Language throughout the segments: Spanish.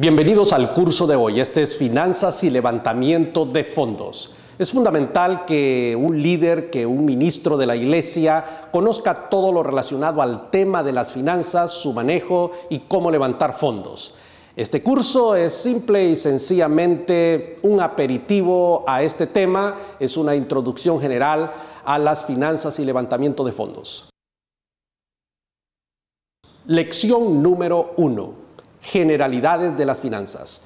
Bienvenidos al curso de hoy. Este es Finanzas y Levantamiento de Fondos. Es fundamental que un líder, que un ministro de la Iglesia conozca todo lo relacionado al tema de las finanzas, su manejo y cómo levantar fondos. Este curso es simple y sencillamente un aperitivo a este tema, es una introducción general a las finanzas y levantamiento de fondos. Lección número 1. Generalidades de las finanzas.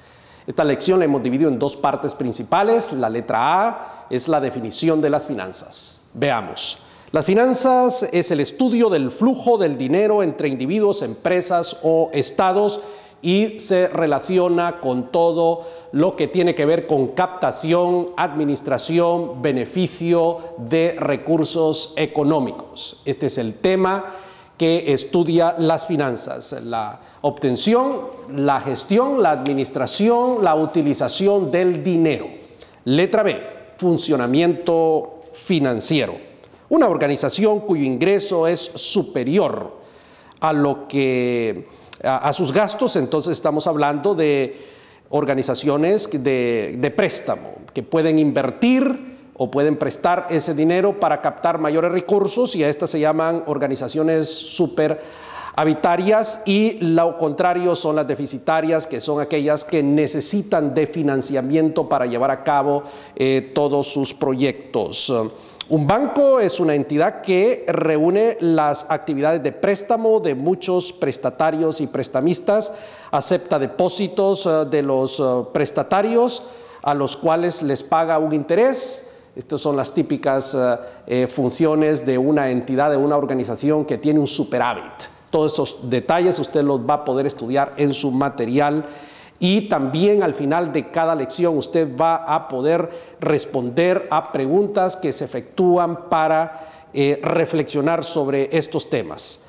Esta lección la hemos dividido en dos partes principales. La letra A es la definición de las finanzas. Veamos. Las finanzas es el estudio del flujo del dinero entre individuos, empresas o estados y se relaciona con todo lo que tiene que ver con captación, administración, beneficio de recursos económicos. Este es el tema que estudia las finanzas, la obtención, la gestión, la administración, la utilización del dinero. Letra B, funcionamiento financiero. Una organización cuyo ingreso es superior a sus gastos, entonces estamos hablando de organizaciones de préstamo que pueden invertir o pueden prestar ese dinero para captar mayores recursos, y a estas se llaman organizaciones superavitarias, y lo contrario son las deficitarias, que son aquellas que necesitan de financiamiento para llevar a cabo todos sus proyectos. Un banco es una entidad que reúne las actividades de préstamo de muchos prestatarios y prestamistas, acepta depósitos de los prestatarios a los cuales les paga un interés. Estas son las típicas funciones de una entidad, de una organización que tiene un superávit. Todos esos detalles usted los va a poder estudiar en su material, y también al final de cada lección usted va a poder responder a preguntas que se efectúan para reflexionar sobre estos temas.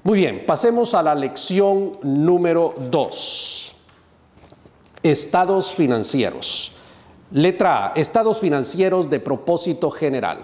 Muy bien, pasemos a la lección número 2. Estados financieros. Letra A, estados financieros de propósito general.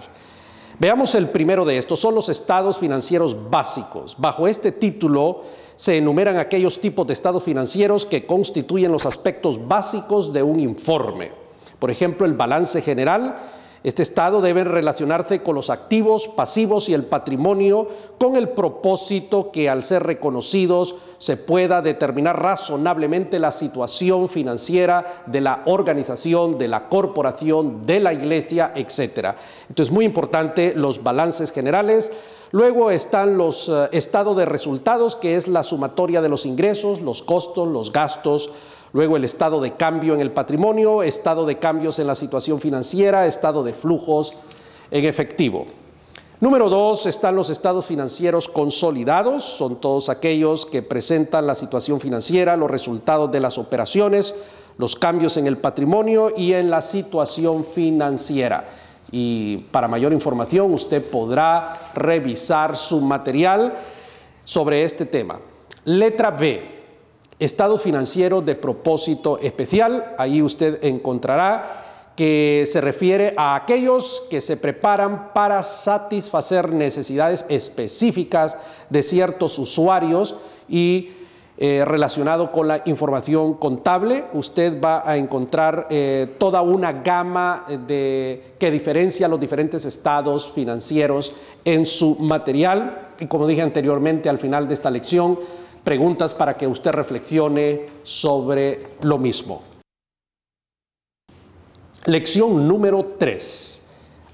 Veamos el primero de estos, son los estados financieros básicos. Bajo este título se enumeran aquellos tipos de estados financieros que constituyen los aspectos básicos de un informe. Por ejemplo, el balance general. Este estado debe relacionarse con los activos, pasivos y el patrimonio, con el propósito que, al ser reconocidos, se pueda determinar razonablemente la situación financiera de la organización, de la corporación, de la iglesia, etc. Entonces, muy importante los balances generales. Luego están los estados de resultados, que es la sumatoria de los ingresos, los costos, los gastos. Luego el estado de cambio en el patrimonio, estado de cambios en la situación financiera, estado de flujos en efectivo. Número 2, están los estados financieros consolidados. Son todos aquellos que presentan la situación financiera, los resultados de las operaciones, los cambios en el patrimonio y en la situación financiera. Y para mayor información usted podrá revisar su material sobre este tema. Letra B. Estados financieros de propósito especial. Ahí usted encontrará que se refiere a aquellos que se preparan para satisfacer necesidades específicas de ciertos usuarios y relacionado con la información contable. Usted va a encontrar toda una gama que diferencia los diferentes estados financieros en su material. Y como dije anteriormente, al final de esta lección, preguntas para que usted reflexione sobre lo mismo. Lección número 3.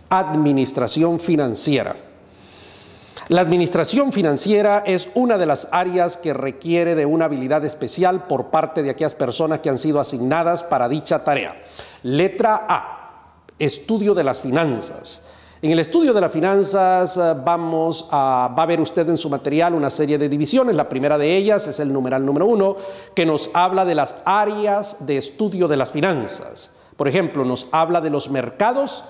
Administración financiera. La administración financiera es una de las áreas que requiere de una habilidad especial por parte de aquellas personas que han sido asignadas para dicha tarea. Letra A. Estudio de las finanzas. En el estudio de las finanzas va a ver usted en su material una serie de divisiones. La primera de ellas es el numeral número 1, que nos habla de las áreas de estudio de las finanzas. Por ejemplo, nos habla de los mercados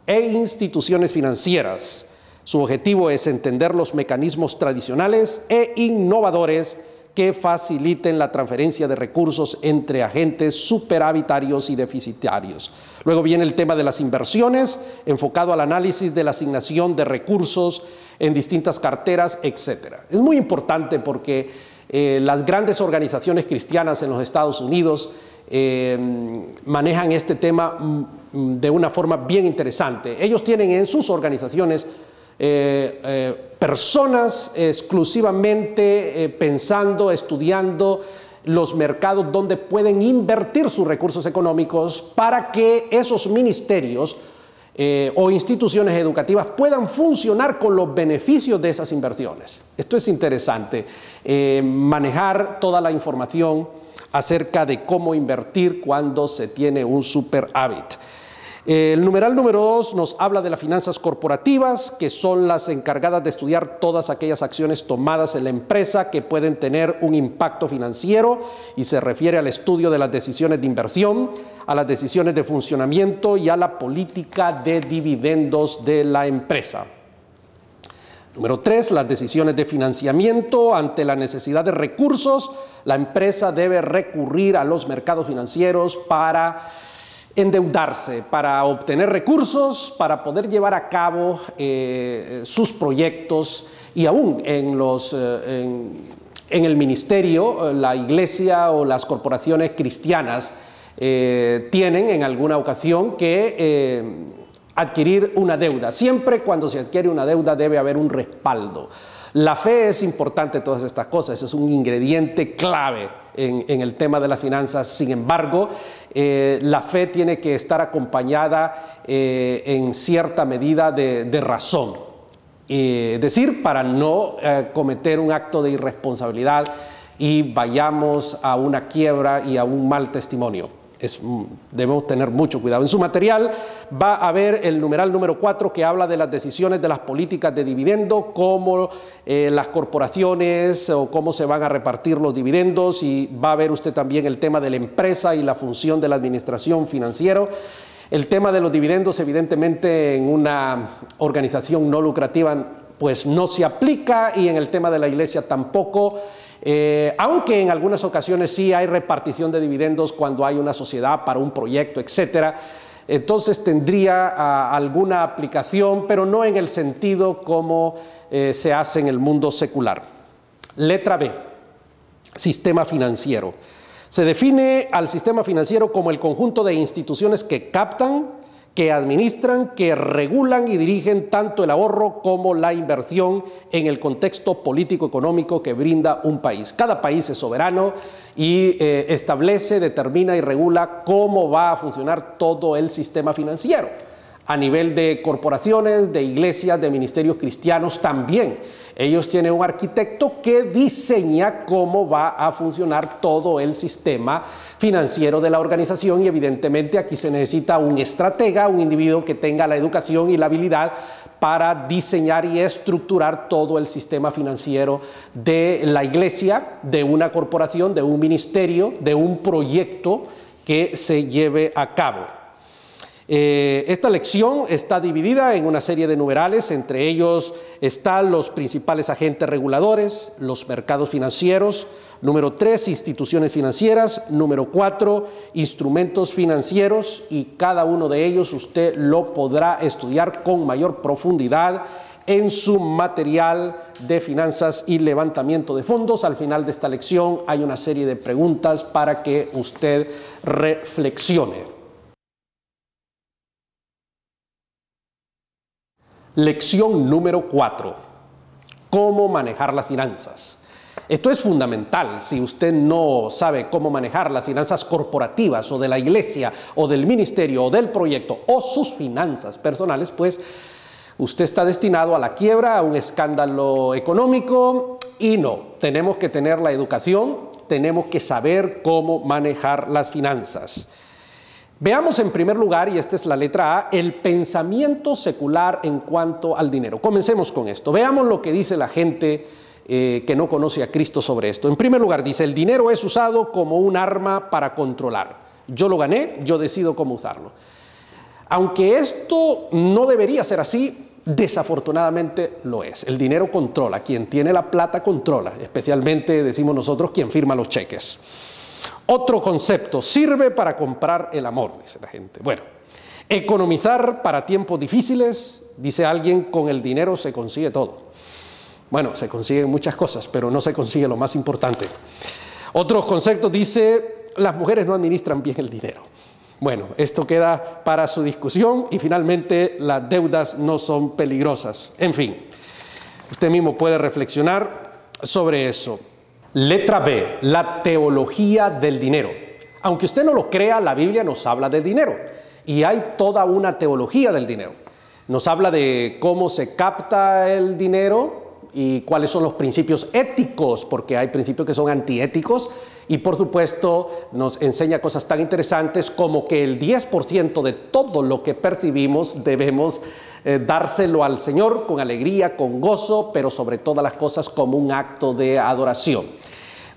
e instituciones financieras. Su objetivo es entender los mecanismos tradicionales e innovadores que faciliten la transferencia de recursos entre agentes superavitarios y deficitarios. Luego viene el tema de las inversiones, enfocado al análisis de la asignación de recursos en distintas carteras, etc. Es muy importante porque Las grandes organizaciones cristianas en los Estados Unidos manejan este tema de una forma bien interesante. Ellos tienen en sus organizaciones personas exclusivamente pensando, estudiando los mercados donde pueden invertir sus recursos económicos para que esos ministerios o instituciones educativas puedan funcionar con los beneficios de esas inversiones. Esto es interesante, manejar toda la información acerca de cómo invertir cuando se tiene un superávit. El numeral número 2 nos habla de las finanzas corporativas, que son las encargadas de estudiar todas aquellas acciones tomadas en la empresa que pueden tener un impacto financiero, y se refiere al estudio de las decisiones de inversión, a las decisiones de funcionamiento y a la política de dividendos de la empresa. Número 3, las decisiones de financiamiento. Ante la necesidad de recursos, la empresa debe recurrir a los mercados financieros para endeudarse, para obtener recursos, para poder llevar a cabo sus proyectos, y aún en el ministerio, la iglesia o las corporaciones cristianas tienen en alguna ocasión que adquirir una deuda. Siempre cuando se adquiere una deuda debe haber un respaldo. La fe es importante en todas estas cosas, es un ingrediente clave en el tema de las finanzas. Sin embargo, la fe tiene que estar acompañada en cierta medida de razón. Es decir, para no cometer un acto de irresponsabilidad y vayamos a una quiebra y a un mal testimonio. Debemos tener mucho cuidado. En su material va a haber el numeral número 4, que habla de las decisiones de las políticas de dividendo, cómo las corporaciones o cómo se van a repartir los dividendos, y va a ver usted también el tema de la empresa y la función de la administración financiera. El tema de los dividendos, evidentemente, en una organización no lucrativa pues no se aplica, y en el tema de la iglesia tampoco. Aunque en algunas ocasiones sí hay repartición de dividendos cuando hay una sociedad para un proyecto, etcétera. Entonces tendría alguna aplicación, pero no en el sentido como se hace en el mundo secular. Letra B, sistema financiero. Se define al sistema financiero como el conjunto de instituciones que captan, que administran, que regulan y dirigen tanto el ahorro como la inversión en el contexto político-económico que brinda un país. Cada país es soberano y establece, determina y regula cómo va a funcionar todo el sistema financiero. A nivel de corporaciones, de iglesias, de ministerios cristianos también. Ellos tienen un arquitecto que diseña cómo va a funcionar todo el sistema financiero de la organización, y evidentemente aquí se necesita un estratega, un individuo que tenga la educación y la habilidad para diseñar y estructurar todo el sistema financiero de la iglesia, de una corporación, de un ministerio, de un proyecto que se lleve a cabo. Esta lección está dividida en una serie de numerales. Entre ellos están los principales agentes reguladores, los mercados financieros. Número 3, instituciones financieras. Número 4, instrumentos financieros, y cada uno de ellos usted lo podrá estudiar con mayor profundidad en su material de finanzas y levantamiento de fondos. Al final de esta lección hay una serie de preguntas para que usted reflexione. Lección número 4. ¿Cómo manejar las finanzas? Esto es fundamental. Si usted no sabe cómo manejar las finanzas corporativas o de la iglesia o del ministerio o del proyecto o sus finanzas personales, pues usted está destinado a la quiebra, a un escándalo económico. Y no, tenemos que tener la educación, tenemos que saber cómo manejar las finanzas. Veamos en primer lugar, y esta es la letra A, el pensamiento secular en cuanto al dinero. Comencemos con esto. Veamos lo que dice la gente que no conoce a Cristo sobre esto. En primer lugar, dice: el dinero es usado como un arma para controlar. Yo lo gané, yo decido cómo usarlo. Aunque esto no debería ser así, desafortunadamente lo es. El dinero controla. Quien tiene la plata controla. Especialmente, decimos nosotros, quien firma los cheques. Otro concepto: sirve para comprar el amor, dice la gente. Bueno, economizar para tiempos difíciles, dice alguien, con el dinero se consigue todo. Bueno, se consiguen muchas cosas, pero no se consigue lo más importante. Otros conceptos dice, las mujeres no administran bien el dinero. Bueno, esto queda para su discusión y finalmente las deudas no son peligrosas. En fin, usted mismo puede reflexionar sobre eso. Letra B, la teología del dinero. Aunque usted no lo crea, la Biblia nos habla del dinero y hay toda una teología del dinero. Nos habla de cómo se capta el dinero y cuáles son los principios éticos, porque hay principios que son antiéticos, y por supuesto nos enseña cosas tan interesantes como que el 10% de todo lo que percibimos debemos dárselo al Señor con alegría, con gozo, pero sobre todas las cosas como un acto de adoración.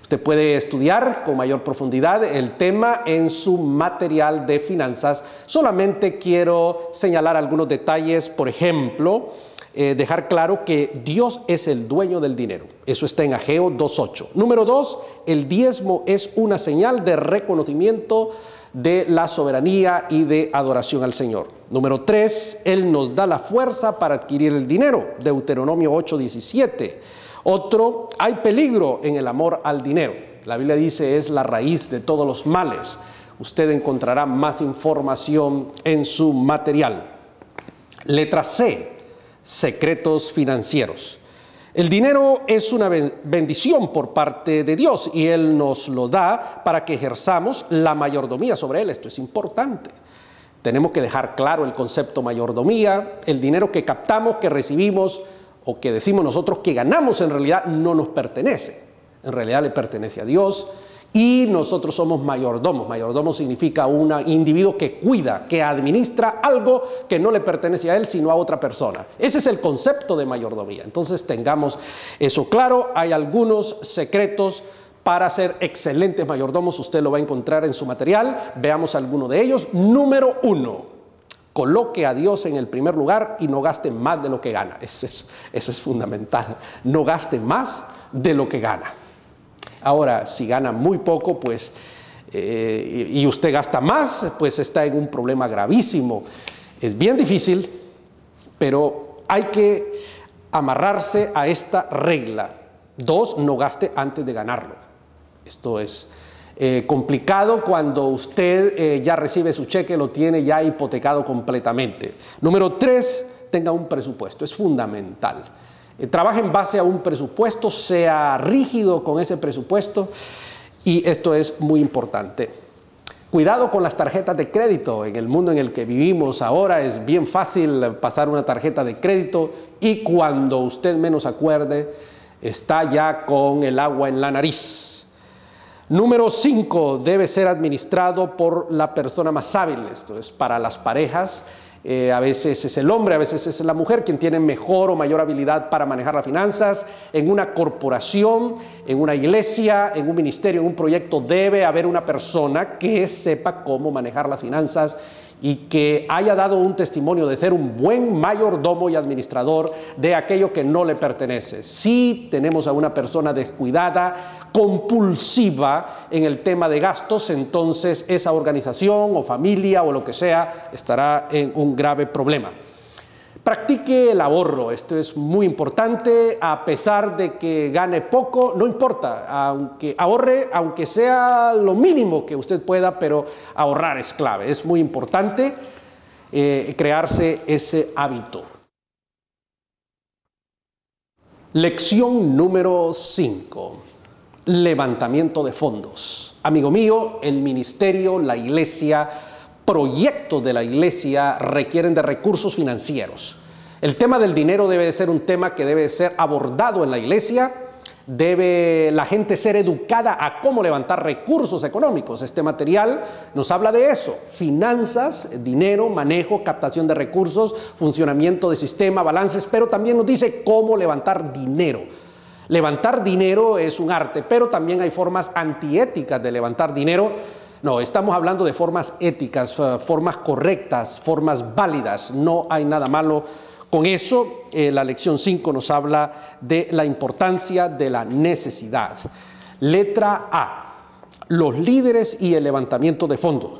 Usted puede estudiar con mayor profundidad el tema en su material de finanzas. Solamente quiero señalar algunos detalles, por ejemplo, dejar claro que Dios es el dueño del dinero. Eso está en Ageo 2.8. Número 2, el diezmo es una señal de reconocimiento de la soberanía y de adoración al Señor. Número 3, Él nos da la fuerza para adquirir el dinero. Deuteronomio 8.17. Otro, hay peligro en el amor al dinero. La Biblia dice es la raíz de todos los males. Usted encontrará más información en su material. Letra C, secretos financieros. El dinero es una bendición por parte de Dios y Él nos lo da para que ejerzamos la mayordomía sobre Él. Esto es importante. Tenemos que dejar claro el concepto mayordomía. El dinero que captamos, que recibimos o que decimos nosotros que ganamos, en realidad no nos pertenece. En realidad le pertenece a Dios y nosotros somos mayordomos. Mayordomo significa un individuo que cuida, que administra algo que no le pertenece a él, sino a otra persona. Ese es el concepto de mayordomía. Entonces tengamos eso claro. Hay algunos secretos para ser excelentes mayordomos. Usted lo va a encontrar en su material. Veamos alguno de ellos. Número 1. Coloque a Dios en el primer lugar y no gaste más de lo que gana. Eso es fundamental. No gaste más de lo que gana. Ahora, si gana muy poco, pues, y usted gasta más, pues está en un problema gravísimo. Es bien difícil, pero hay que amarrarse a esta regla. 2, no gaste antes de ganarlo. Esto es complicado cuando usted ya recibe su cheque, lo tiene ya hipotecado completamente. Número 3, tenga un presupuesto. Es fundamental. Trabaje en base a un presupuesto, sea rígido con ese presupuesto y esto es muy importante. Cuidado con las tarjetas de crédito. En el mundo en el que vivimos ahora es bien fácil pasar una tarjeta de crédito y cuando usted menos acuerde está ya con el agua en la nariz. Número 5, debe ser administrado por la persona más hábil. Esto es para las parejas. A veces es el hombre, a veces es la mujer quien tiene mejor o mayor habilidad para manejar las finanzas. En una corporación, en una iglesia, en un ministerio, en un proyecto debe haber una persona que sepa cómo manejar las finanzas y que haya dado un testimonio de ser un buen mayordomo y administrador de aquello que no le pertenece. Si tenemos a una persona descuidada, compulsiva en el tema de gastos, entonces esa organización o familia o lo que sea estará en un grave problema. Practique el ahorro, esto es muy importante, a pesar de que gane poco, no importa, aunque ahorre, aunque sea lo mínimo que usted pueda, pero ahorrar es clave, es muy importante crearse ese hábito. Lección número 5, levantamiento de fondos. Amigo mío, el ministerio, la iglesia, proyectos de la iglesia requieren de recursos financieros. El tema del dinero debe ser un tema que debe ser abordado en la iglesia. Debe la gente ser educada a cómo levantar recursos económicos. Este material nos habla de eso. Finanzas, dinero, manejo, captación de recursos, funcionamiento de sistema, balances, pero también nos dice cómo levantar dinero. Levantar dinero es un arte, pero también hay formas antiéticas de levantar dinero. No, estamos hablando de formas éticas, formas correctas, formas válidas. No hay nada malo con eso. La lección 5 nos habla de la importancia de la necesidad. Letra A, los líderes y el levantamiento de fondos.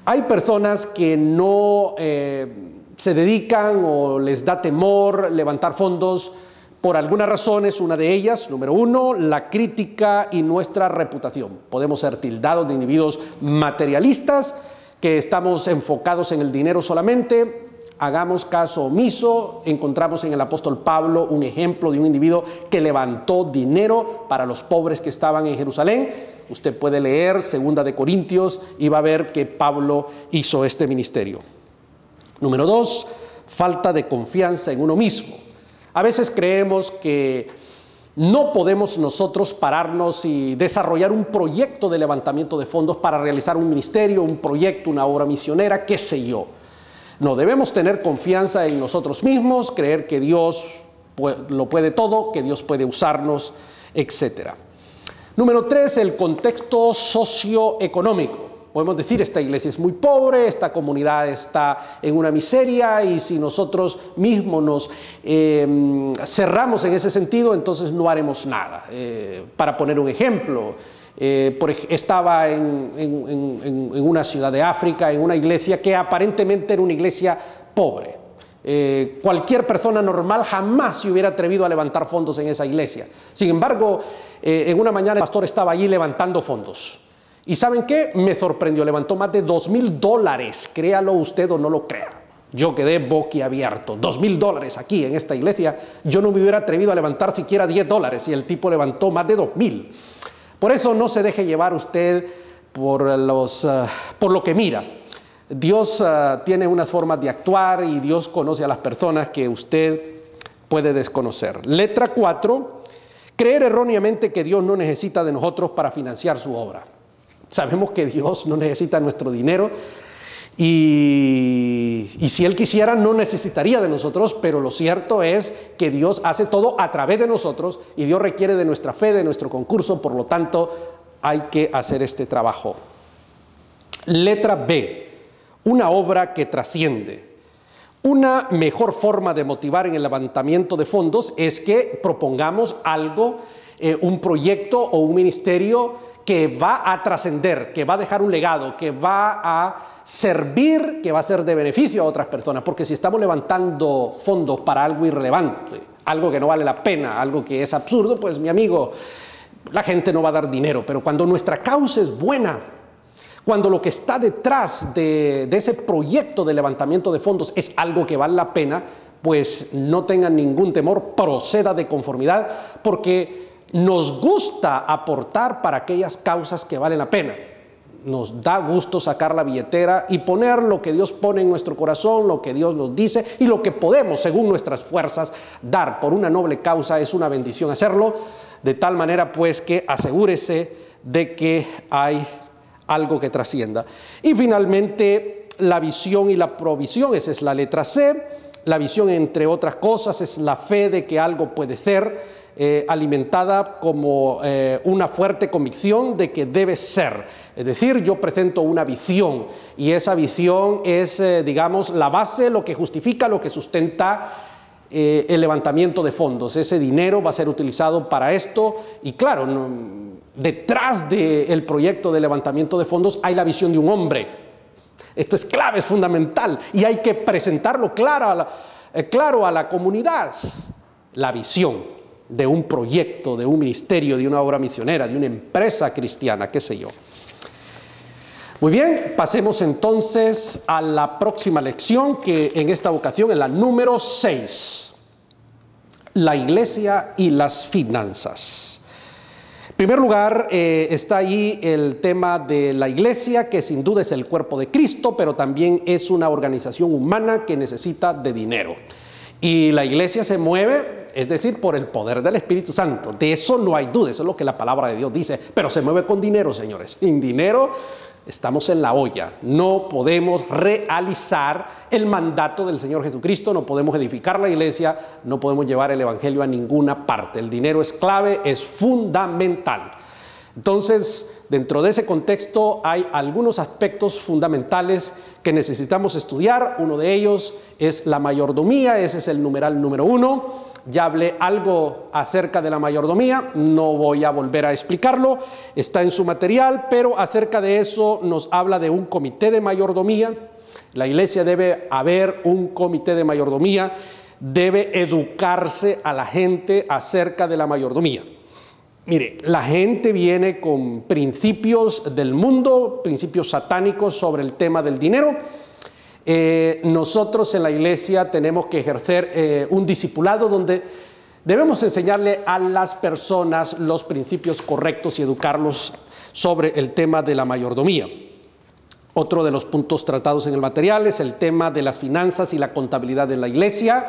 Hay personas que no se dedican o les da temor levantar fondos por algunas razones. Una de ellas, número uno, la crítica y nuestra reputación. Podemos ser tildados de individuos materialistas, que estamos enfocados en el dinero solamente. Hagamos caso omiso. Encontramos en el apóstol Pablo un ejemplo de un individuo que levantó dinero para los pobres que estaban en Jerusalén. Usted puede leer 2 de Corintios y va a ver que Pablo hizo este ministerio. Número dos, falta de confianza en uno mismo. A veces creemos que no podemos nosotros pararnos y desarrollar un proyecto de levantamiento de fondos para realizar un ministerio, un proyecto, una obra misionera, qué sé yo. No, debemos tener confianza en nosotros mismos, creer que Dios lo puede todo, que Dios puede usarnos, etc. Número tres, el contexto socioeconómico. Podemos decir, esta iglesia es muy pobre, esta comunidad está en una miseria, y si nosotros mismos nos cerramos en ese sentido, entonces no haremos nada. Para poner un ejemplo, estaba en una ciudad de África, en una iglesia que aparentemente era una iglesia pobre. Cualquier persona normal jamás se hubiera atrevido a levantar fondos en esa iglesia. Sin embargo, en una mañana el pastor estaba allí levantando fondos. ¿Y saben qué? Me sorprendió, levantó más de $2,000, créalo usted o no lo crea. Yo quedé boquiabierto. $2,000 aquí en esta iglesia. Yo no me hubiera atrevido a levantar siquiera $10 y el tipo levantó más de 2,000. Por eso no se deje llevar usted por lo que mira. Dios tiene unas formas de actuar y Dios conoce a las personas que usted puede desconocer. Letra 4, creer erróneamente que Dios no necesita de nosotros para financiar su obra. Sabemos que Dios no necesita nuestro dinero y si Él quisiera no necesitaría de nosotros, pero lo cierto es que Dios hace todo a través de nosotros y Dios requiere de nuestra fe, de nuestro concurso, por lo tanto hay que hacer este trabajo. Letra B, una obra que trasciende. Una mejor forma de motivar en el levantamiento de fondos es que propongamos algo, un proyecto o un ministerio que va a trascender, que va a dejar un legado, que va a servir, que va a ser de beneficio a otras personas. Porque si estamos levantando fondos para algo irrelevante, algo que no vale la pena, algo que es absurdo, pues mi amigo, la gente no va a dar dinero. Pero cuando nuestra causa es buena, cuando lo que está detrás de ese proyecto de levantamiento de fondos es algo que vale la pena, pues no tengan ningún temor, proceda de conformidad, porque nos gusta aportar para aquellas causas que valen la pena. Nos da gusto sacar la billetera y poner lo que Dios pone en nuestro corazón, lo que Dios nos dice y lo que podemos, según nuestras fuerzas, dar por una noble causa. Es una bendición hacerlo, de tal manera pues que asegúrese de que hay algo que trascienda. Y finalmente, la visión y la provisión, esa es la letra C. La visión, entre otras cosas, es la fe de que algo puede ser, alimentada como una fuerte convicción de que debe ser. Es decir, yo presento una visión y esa visión es, digamos, la base, lo que justifica, lo que sustenta el levantamiento de fondos. Ese dinero va a ser utilizado para esto y claro, detrás del proyecto de levantamiento de fondos hay la visión de un hombre. Esto es clave, es fundamental y hay que presentarlo claro a la comunidad. La visión de un proyecto, de un ministerio, de una obra misionera, de una empresa cristiana, qué sé yo. Muy bien, pasemos entonces a la próxima lección, que en esta ocasión es la número 6. La iglesia y las finanzas. En primer lugar, está ahí el tema de la iglesia, que sin duda es el cuerpo de Cristo, pero también es una organización humana que necesita de dinero. Y la iglesia se mueve, es decir, por el poder del Espíritu Santo. De eso no hay duda, eso es lo que la palabra de Dios dice. Pero se mueve con dinero, señores. Sin dinero estamos en la olla. No podemos realizar el mandato del Señor Jesucristo, no podemos edificar la iglesia, no podemos llevar el evangelio a ninguna parte. El dinero es clave, es fundamental. Entonces, dentro de ese contexto hay algunos aspectos fundamentales que necesitamos estudiar. Uno de ellos es la mayordomía, ese es el numeral número 1. Ya hablé algo acerca de la mayordomía, no voy a volver a explicarlo, está en su material, pero acerca de eso nos habla de un comité de mayordomía. La iglesia debe haber un comité de mayordomía. debe educarse a la gente acerca de la mayordomía. Mire, la gente viene con principios del mundo, principios satánicos sobre el tema del dinero. Nosotros en la iglesia tenemos que ejercer un discipulado donde debemos enseñarle a las personas los principios correctos y educarlos sobre el tema de la mayordomía. Otro de los puntos tratados en el material es el tema de las finanzas y la contabilidad en la iglesia.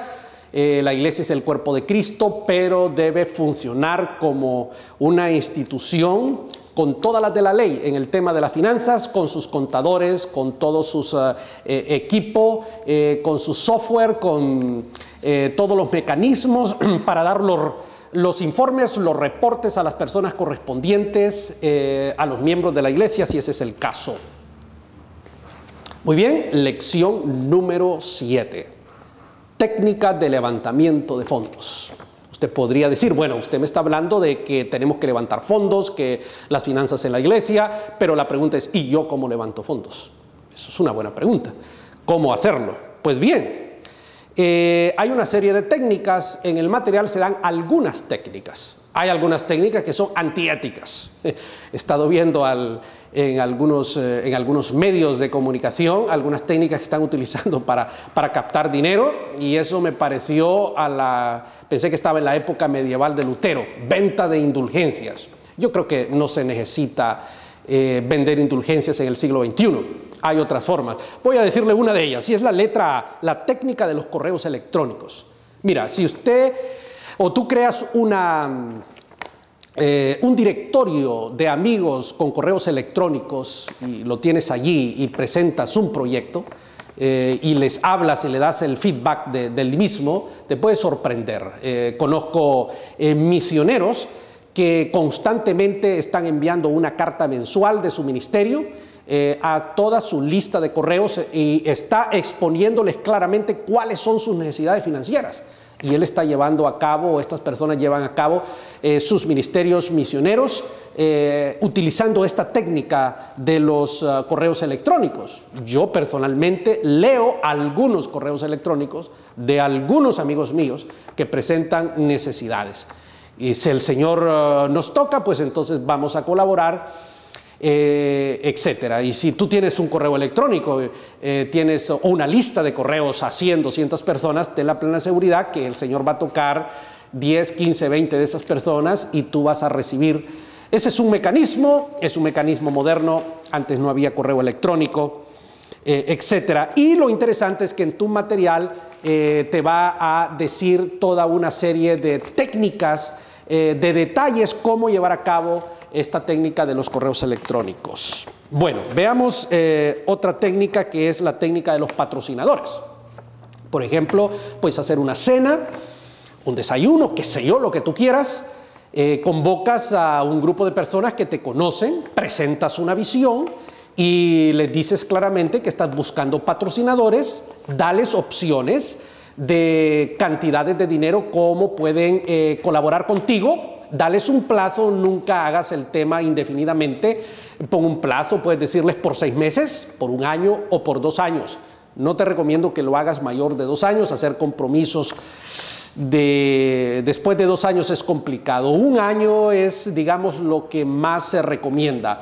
La iglesia es el cuerpo de Cristo, pero debe funcionar como una institución con todas las de la ley en el tema de las finanzas, con sus contadores, con todos sus equipos, con su software, con todos los mecanismos para dar los informes, los reportes a las personas correspondientes, a los miembros de la iglesia, si ese es el caso. Muy bien, lección número 7. Técnica de levantamiento de fondos. Usted podría decir, bueno, usted me está hablando de que tenemos que levantar fondos, que las finanzas en la iglesia, pero la pregunta es, ¿y yo cómo levanto fondos? Eso es una buena pregunta. ¿Cómo hacerlo? Pues bien, hay una serie de técnicas. En el material se dan algunas técnicas. Hay algunas técnicas que son antiéticas. He estado viendo en algunos medios de comunicación algunas técnicas que están utilizando para captar dinero, y eso me pareció pensé que estaba en la época medieval de Lutero, venta de indulgencias. Yo creo que no se necesita vender indulgencias en el siglo XXI. Hay otras formas. Voy a decirle una de ellas, y es la técnica de los correos electrónicos. Mira, si usted o tú creas un directorio de amigos con correos electrónicos y lo tienes allí y presentas un proyecto y les hablas y le das el feedback del mismo, te puede sorprender. Conozco misioneros que constantemente están enviando una carta mensual de su ministerio a toda su lista de correos y está exponiéndoles claramente cuáles son sus necesidades financieras. Y él está llevando a cabo, estas personas llevan a cabo sus ministerios misioneros utilizando esta técnica de los correos electrónicos. Yo personalmente leo algunos correos electrónicos de algunos amigos míos que presentan necesidades. Y si el Señor nos toca, pues entonces vamos a colaborar, etcétera. Y si tú tienes un correo electrónico, tienes una lista de correos a 100, 200 personas, ten la plena seguridad que el Señor va a tocar 10, 15, 20 de esas personas y tú vas a recibir. Ese es un mecanismo moderno. Antes no había correo electrónico, etcétera. Y lo interesante es que en tu material te va a decir toda una serie de técnicas, de detalles, cómo llevar a cabo esta técnica de los correos electrónicos. Bueno, veamos otra técnica, que es la técnica de los patrocinadores. Por ejemplo, puedes hacer una cena, un desayuno, qué sé yo, lo que tú quieras. Convocas a un grupo de personas que te conocen, presentas una visión y les dices claramente que estás buscando patrocinadores, dales opciones de cantidades de dinero, cómo pueden colaborar contigo. Dales un plazo, nunca hagas el tema indefinidamente. Pon un plazo, puedes decirles por 6 meses, por 1 año o por 2 años. No te recomiendo que lo hagas mayor de 2 años, hacer compromisos después de 2 años es complicado. 1 año es, digamos, lo que más se recomienda.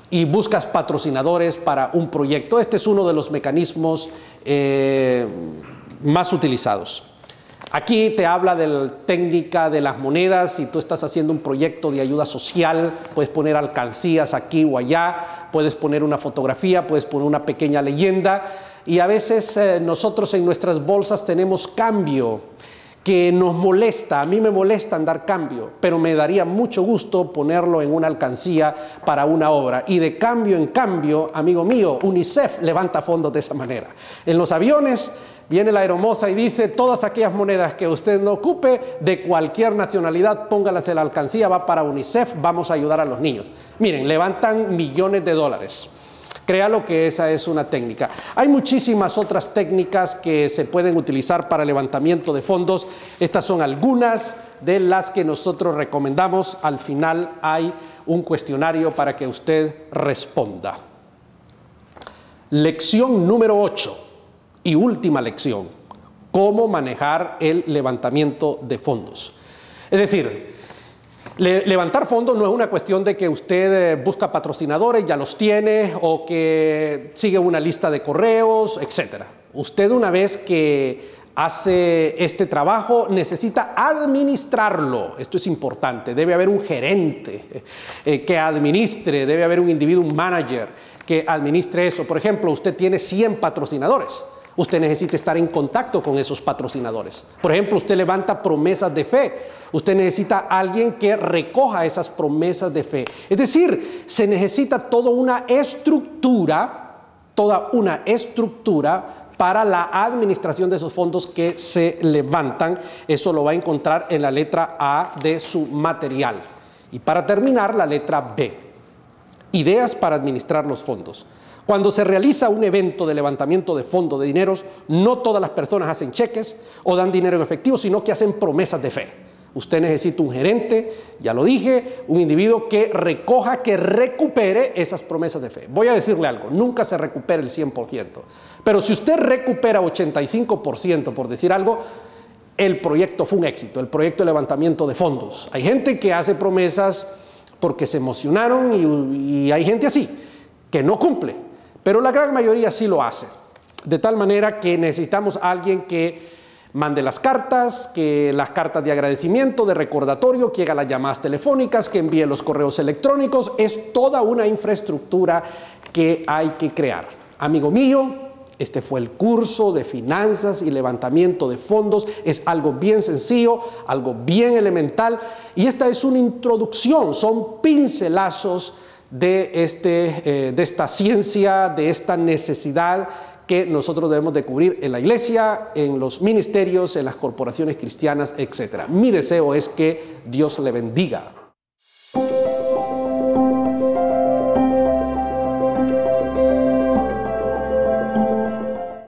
Y buscas patrocinadores para un proyecto. Este es uno de los mecanismos más utilizados. Aquí te habla de la técnica de las monedas. Si tú estás haciendo un proyecto de ayuda social, puedes poner alcancías aquí o allá, puedes poner una fotografía, puedes poner una pequeña leyenda. Y a veces nosotros en nuestras bolsas tenemos cambio que nos molesta. A mí me molesta dar cambio, pero me daría mucho gusto ponerlo en una alcancía para una obra. Y de cambio en cambio, amigo mío, UNICEF levanta fondos de esa manera. En los aviones viene la aeromoza y dice: todas aquellas monedas que usted no ocupe, de cualquier nacionalidad, póngalas en la alcancía, va para UNICEF, vamos a ayudar a los niños. Miren, levantan millones de dólares. Créalo que esa es una técnica. Hay muchísimas otras técnicas que se pueden utilizar para levantamiento de fondos. Estas son algunas de las que nosotros recomendamos. Al final hay un cuestionario para que usted responda. Lección número 8 y última lección. cómo manejar el levantamiento de fondos. Es decir, levantar fondos no es una cuestión de que usted busca patrocinadores, ya los tiene, o que sigue una lista de correos, etc. Usted, una vez que hace este trabajo, necesita administrarlo. Esto es importante. Debe haber un gerente que administre, debe haber un individuo, un manager que administre eso. Por ejemplo, usted tiene 100 patrocinadores. Usted necesita estar en contacto con esos patrocinadores. Por ejemplo, usted levanta promesas de fe. Usted necesita a alguien que recoja esas promesas de fe. Es decir, se necesita toda una estructura para la administración de esos fondos que se levantan. Eso lo va a encontrar en la letra A de su material. Y para terminar, la letra B. Ideas para administrar los fondos. Cuando se realiza un evento de levantamiento de fondos de dineros, no todas las personas hacen cheques o dan dinero en efectivo, sino que hacen promesas de fe. Usted necesita un gerente, ya lo dije, un individuo que recoja, que recupere esas promesas de fe. Voy a decirle algo, nunca se recupera el 100%, pero si usted recupera 85%, por decir algo, el proyecto fue un éxito, el proyecto de levantamiento de fondos. Hay gente que hace promesas porque se emocionaron y hay gente así, que no cumple, pero la gran mayoría sí lo hace. De tal manera que necesitamos a alguien que mande las cartas de agradecimiento, de recordatorio, que haga las llamadas telefónicas, que envíe los correos electrónicos. Es toda una infraestructura que hay que crear. Amigo mío, este fue el curso de finanzas y levantamiento de fondos. Es algo bien sencillo, algo bien elemental. Y esta es una introducción, son pincelazos de esta ciencia, de esta necesidad que nosotros debemos de cubrir en la iglesia, en los ministerios, en las corporaciones cristianas, etc. Mi deseo es que Dios le bendiga.